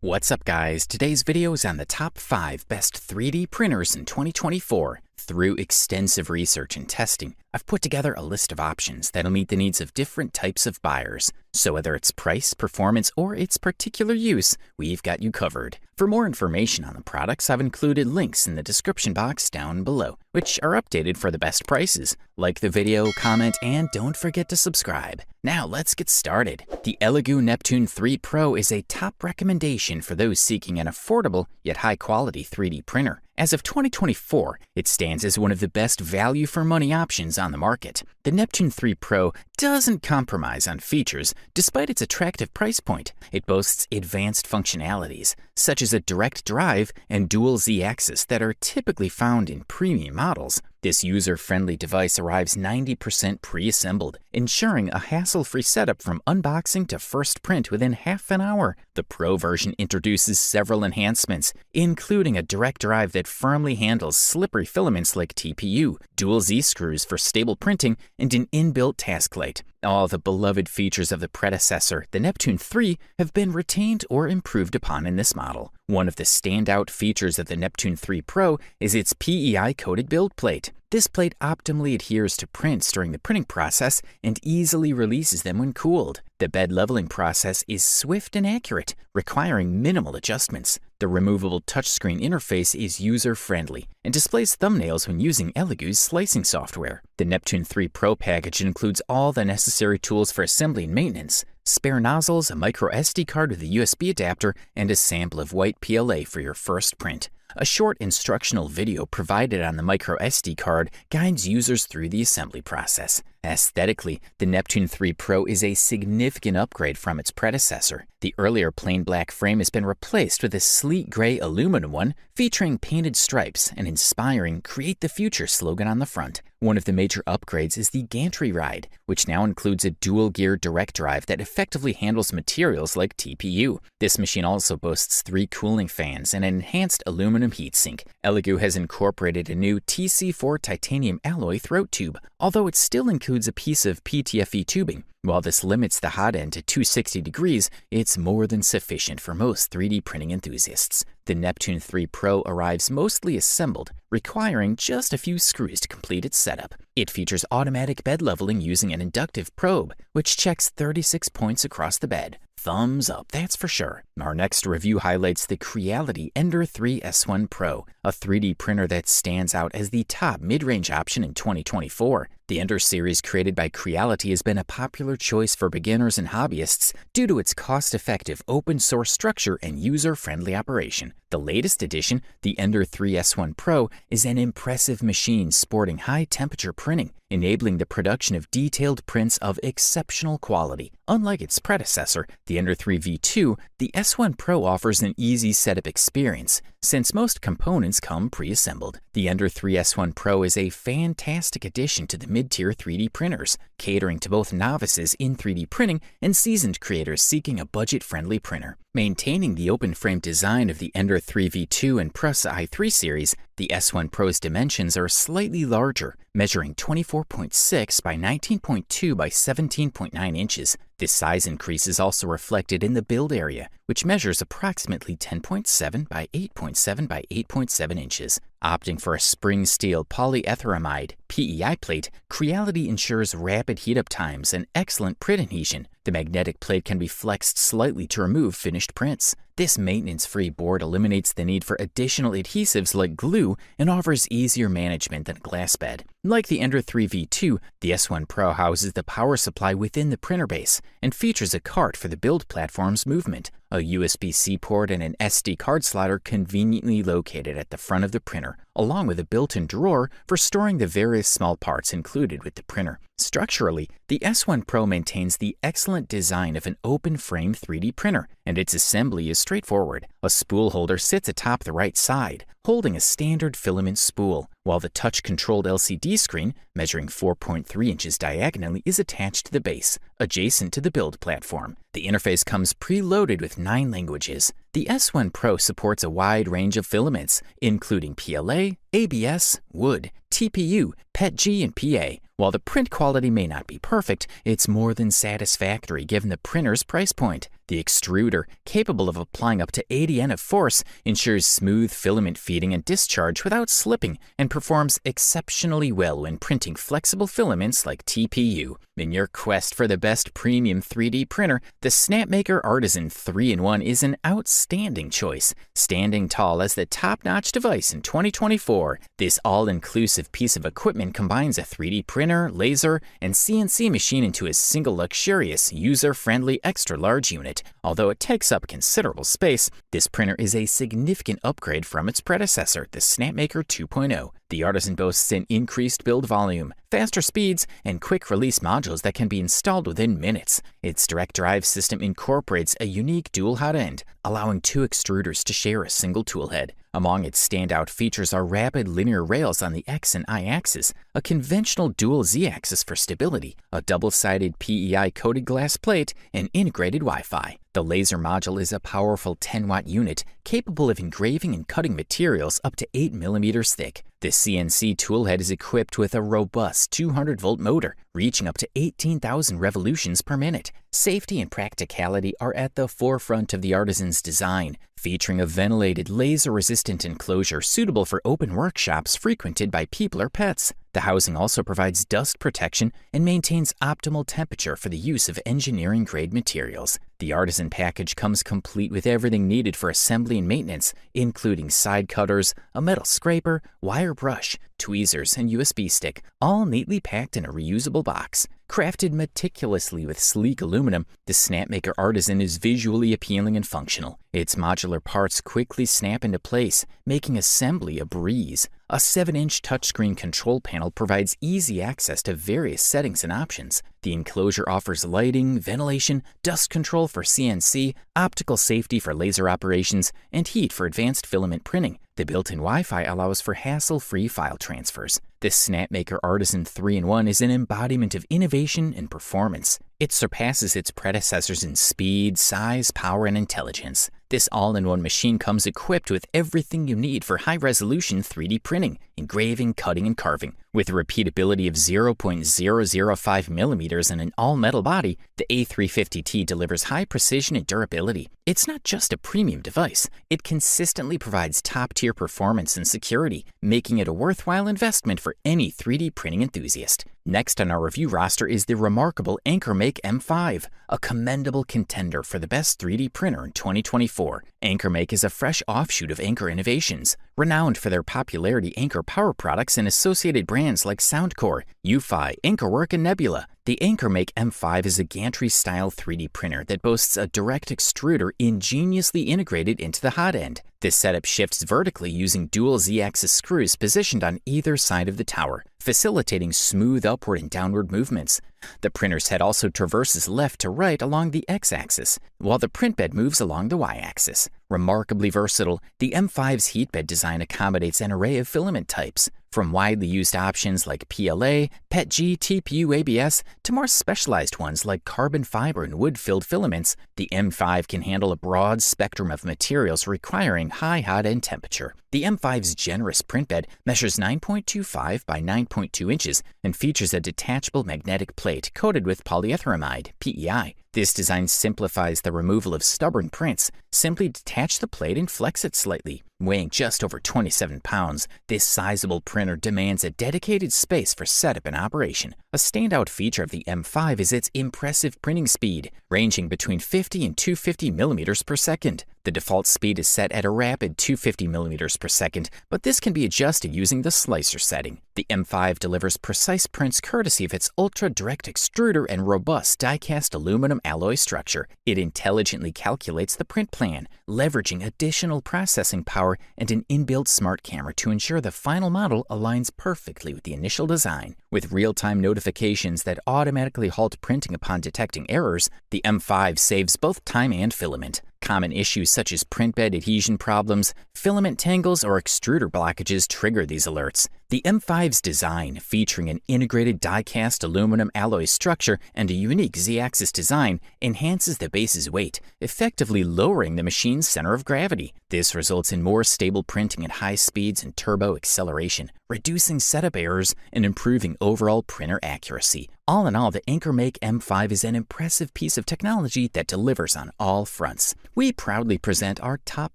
What's up guys, today's video is on the top 5 best 3D printers in 2024. Through extensive research and testing, I've put together a list of options that'll meet the needs of different types of buyers. So whether it's price, performance, or its particular use, we've got you covered. For more information on the products, I've included links in the description box down below, which are updated for the best prices. Like the video, comment, and don't forget to subscribe. Now let's get started. The Elegoo Neptune 3 Pro is a top recommendation for those seeking an affordable yet high-quality 3D printer. As of 2024, it stands as one of the best value for money options on the market. The Neptune 3 Pro doesn't compromise on features despite its attractive price point. It boasts advanced functionalities, such as a direct drive and dual Z-axis that are typically found in premium models. This user-friendly device arrives 90% pre-assembled, ensuring a hassle-free setup from unboxing to first print within half an hour. The Pro version introduces several enhancements, including a direct drive that firmly handles slippery filaments like TPU, dual Z-screws for stable printing, and an inbuilt task light. All the beloved features of the predecessor, the Neptune 3, have been retained or improved upon in this model. One of the standout features of the Neptune 3 Pro is its PEI-coated build plate. This plate optimally adheres to prints during the printing process and easily releases them when cooled. The bed leveling process is swift and accurate, requiring minimal adjustments. The removable touchscreen interface is user-friendly and displays thumbnails when using Elegoo's slicing software. The Neptune 3 Pro package includes all the necessary tools for assembly and maintenance: spare nozzles, a micro SD card with a USB adapter, and a sample of white PLA for your first print. A short instructional video provided on the micro SD card guides users through the assembly process. Aesthetically, the Neptune 3 Pro is a significant upgrade from its predecessor. The earlier plain black frame has been replaced with a sleek gray aluminum one featuring painted stripes and inspiring "Create the Future" slogan on the front. One of the major upgrades is the gantry ride, which now includes a dual-gear direct drive that effectively handles materials like TPU. This machine also boasts 3 cooling fans and an enhanced aluminum heatsink. Elegoo has incorporated a new TC4 titanium alloy throat tube, although it still includes a piece of PTFE tubing. While this limits the hot end to 260 degrees, it's more than sufficient for most 3D printing enthusiasts. The Neptune 3 Pro arrives mostly assembled, requiring just a few screws to complete its setup. It features automatic bed leveling using an inductive probe, which checks 36 points across the bed. Thumbs up, that's for sure. Our next review highlights the Creality Ender-3 S1 Pro, a 3D printer that stands out as the top mid-range option in 2024. The Ender series created by Creality has been a popular choice for beginners and hobbyists due to its cost-effective open-source structure and user-friendly operation. The latest edition, the Ender-3 S1 Pro, is an impressive machine sporting high-temperature printing, enabling the production of detailed prints of exceptional quality. Unlike its predecessor, the Ender-3 V2, the S1 Pro offers an easy setup experience, since most components come pre-assembled. The Ender-3 S1 Pro is a fantastic addition to the mid-tier 3D printers, catering to both novices in 3D printing and seasoned creators seeking a budget-friendly printer. Maintaining the open-frame design of the Ender-3 V2 and Prusa i3 series, the S1 Pro's dimensions are slightly larger, measuring 24.6 by 19.2 by 17.9 inches. This size increase is also reflected in the build area, which measures approximately 10.7 by 8.7 by 8.7 inches. Opting for a spring steel polyetheramide PEI plate, Creality ensures rapid heat-up times and excellent print adhesion. The magnetic plate can be flexed slightly to remove finished prints. This maintenance-free board eliminates the need for additional adhesives like glue and offers easier management than a glass bed. Like the Ender-3 V2, the S1 Pro houses the power supply within the printer base and features a cart for the build platform's movement. A USB-C port and an SD card slot are conveniently located at the front of the printer, along with a built-in drawer for storing the various small parts included with the printer. Structurally, the S1 Pro maintains the excellent design of an open-frame 3D printer, and its assembly is straightforward. A spool holder sits atop the right side, holding a standard filament spool, while the touch-controlled LCD screen, measuring 4.3 inches diagonally, is attached to the base, adjacent to the build platform. The interface comes preloaded with 9 languages. The S1 Pro supports a wide range of filaments, including PLA, ABS, wood, TPU, PETG, and PA. While the print quality may not be perfect, it's more than satisfactory given the printer's price point. The extruder, capable of applying up to 80 N of force, ensures smooth filament feeding and discharge without slipping and performs exceptionally well when printing flexible filaments like TPU. In your quest for the best premium 3D printer, the SnapMaker Artisan 3-in-1 is an outstanding choice, standing tall as the top-notch device in 2024. This all-inclusive piece of equipment combines a 3D printer, laser, and CNC machine into a single luxurious, user-friendly extra-large unit. Although it takes up considerable space, this printer is a significant upgrade from its predecessor, the SnapMaker 2.0. The Artisan boasts an increased build volume, faster speeds, and quick-release modules that can be installed within minutes. Its direct drive system incorporates a unique dual hot end, allowing two extruders to share a single tool head. Among its standout features are rapid linear rails on the X and Y axis, a conventional dual Z axis for stability, a double-sided PEI-coated glass plate, and integrated Wi-Fi. The laser module is a powerful 10-watt unit capable of engraving and cutting materials up to 8 millimeters thick. The CNC toolhead is equipped with a robust 200-volt motor, reaching up to 18,000 revolutions per minute. Safety and practicality are at the forefront of the Artisan's design, featuring a ventilated, laser-resistant enclosure suitable for open workshops frequented by people or pets. The housing also provides dust protection and maintains optimal temperature for the use of engineering-grade materials. The Artisan package comes complete with everything needed for assembly and maintenance, including side cutters, a metal scraper, wire brush, tweezers, and USB stick, all neatly packed in a reusable box. Crafted meticulously with sleek aluminum, the SnapMaker Artisan is visually appealing and functional. Its modular parts quickly snap into place, making assembly a breeze. A 7-inch touchscreen control panel provides easy access to various settings and options. The enclosure offers lighting, ventilation, dust control for CNC, optical safety for laser operations, and heat for advanced filament printing. The built-in Wi-Fi allows for hassle-free file transfers. This SnapMaker Artisan 3-in-1 is an embodiment of innovation and performance. It surpasses its predecessors in speed, size, power, and intelligence. This all-in-one machine comes equipped with everything you need for high-resolution 3D printing, engraving, cutting, and carving. With a repeatability of 0.005 millimeters and an all-metal body, the A350T delivers high precision and durability. It's not just a premium device. It consistently provides top-tier performance and security, making it a worthwhile investment for any 3D printing enthusiast. Next on our review roster is the remarkable AnkerMake M5, a commendable contender for the best 3D printer in 2024. AnkerMake is a fresh offshoot of Ankor Innovations. Renowned for their popularity, Ankor power products and associated brands like Soundcore, UFI, Ankerwork, and Nebula. The AnkerMake M5 is a gantry-style 3D printer that boasts a direct extruder ingeniously integrated into the hot end. This setup shifts vertically using dual Z-axis screws positioned on either side of the tower, facilitating smooth upward and downward movements. The printer's head also traverses left to right along the X-axis, while the print bed moves along the Y-axis. Remarkably versatile, the M5's heat bed design accommodates an array of filament types, from widely used options like PLA, PETG, TPU, ABS, to more specialized ones like carbon fiber and wood-filled filaments. The M5 can handle a broad spectrum of materials requiring high hot end temperature. The M5's generous print bed measures 9.25 by 9.2 inches and features a detachable magnetic plate coated with polyethylamide, PEI. This design simplifies the removal of stubborn prints. Simply detach the plate and flex it slightly. Weighing just over 27 pounds, this sizable printer demands a dedicated space for setup and operation. A standout feature of the M5 is its impressive printing speed, ranging between 50 and 250 millimeters per second. The default speed is set at a rapid 250 millimeters per second, but this can be adjusted using the slicer setting. The M5 delivers precise prints courtesy of its ultra-direct extruder and robust die-cast aluminum alloy structure. It intelligently calculates the print plan, leveraging additional processing power and an inbuilt smart camera to ensure the final model aligns perfectly with the initial design. With real-time notifications that automatically halt printing upon detecting errors, the M5 saves both time and filament. Common issues such as print bed adhesion problems, filament tangles, or extruder blockages trigger these alerts. The M5's design, featuring an integrated die-cast aluminum alloy structure and a unique Z-axis design, enhances the base's weight, effectively lowering the machine's center of gravity. This results in more stable printing at high speeds and turbo acceleration. reducing setup errors and improving overall printer accuracy. All in all, the AnkerMake M5 is an impressive piece of technology that delivers on all fronts. We proudly present our top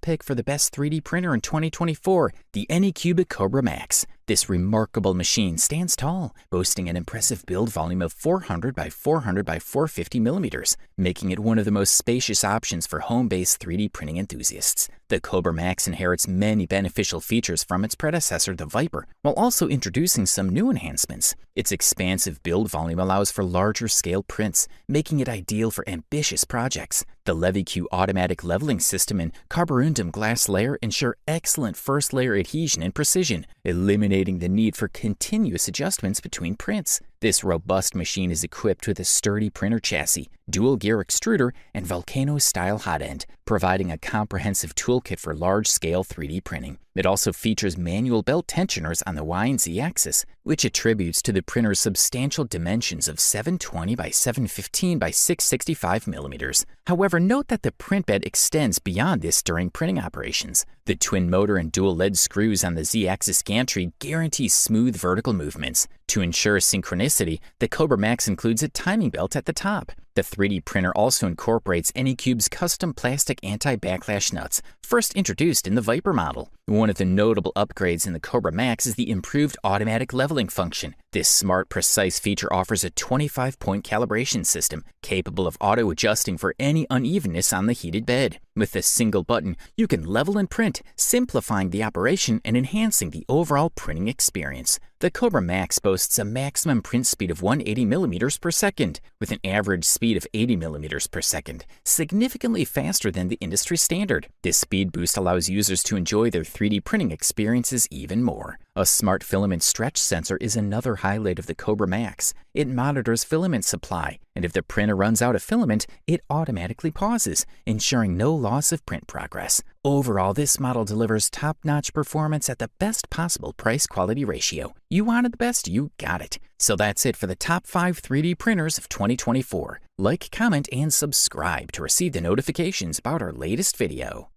pick for the best 3D printer in 2024, the NEcubic Cobra Max. This remarkable machine stands tall, boasting an impressive build volume of 400 by 400 by 450 millimeters, making it one of the most spacious options for home-based 3D printing enthusiasts. The Cobra Max inherits many beneficial features from its predecessor, the Viper, while also introducing some new enhancements. Its expansive build volume allows for larger-scale prints, making it ideal for ambitious projects. The LeviQ automatic leveling system and carborundum glass layer ensure excellent first-layer adhesion and precision, eliminating the need for continuous adjustments between prints. This robust machine is equipped with a sturdy printer chassis, dual-gear extruder, and Volcano-style hot end, providing a comprehensive toolkit for large-scale 3D printing. It also features manual belt tensioners on the Y and Z axis, which attributes to the printer's substantial dimensions of 720 by 715 by 665 millimeters. However, note that the print bed extends beyond this during printing operations. The twin motor and dual lead screws on the Z-axis gantry guarantee smooth vertical movements. To ensure synchronicity, the Cobra Max includes a timing belt at the top. The 3D printer also incorporates Anycube's custom plastic anti-backlash nuts, first introduced in the Viper model. One of the notable upgrades in the Cobra Max is the improved automatic leveling function. This smart, precise feature offers a 25-point calibration system, capable of auto-adjusting for any unevenness on the heated bed. With a single button, you can level and print, simplifying the operation and enhancing the overall printing experience. The Cobra Max boasts a maximum print speed of 180 millimeters per second, with an average speed of 80 millimeters per second, significantly faster than the industry standard. This speed boost allows users to enjoy their 3D printing experiences even more. A smart filament stretch sensor is another highlight of the Cobra Max. It monitors filament supply, and if the printer runs out of filament, it automatically pauses, ensuring no loss of print progress. Overall, this model delivers top-notch performance at the best possible price-quality ratio. You wanted the best, you got it. So that's it for the top 5 3D printers of 2024. Like, comment, and subscribe to receive the notifications about our latest video.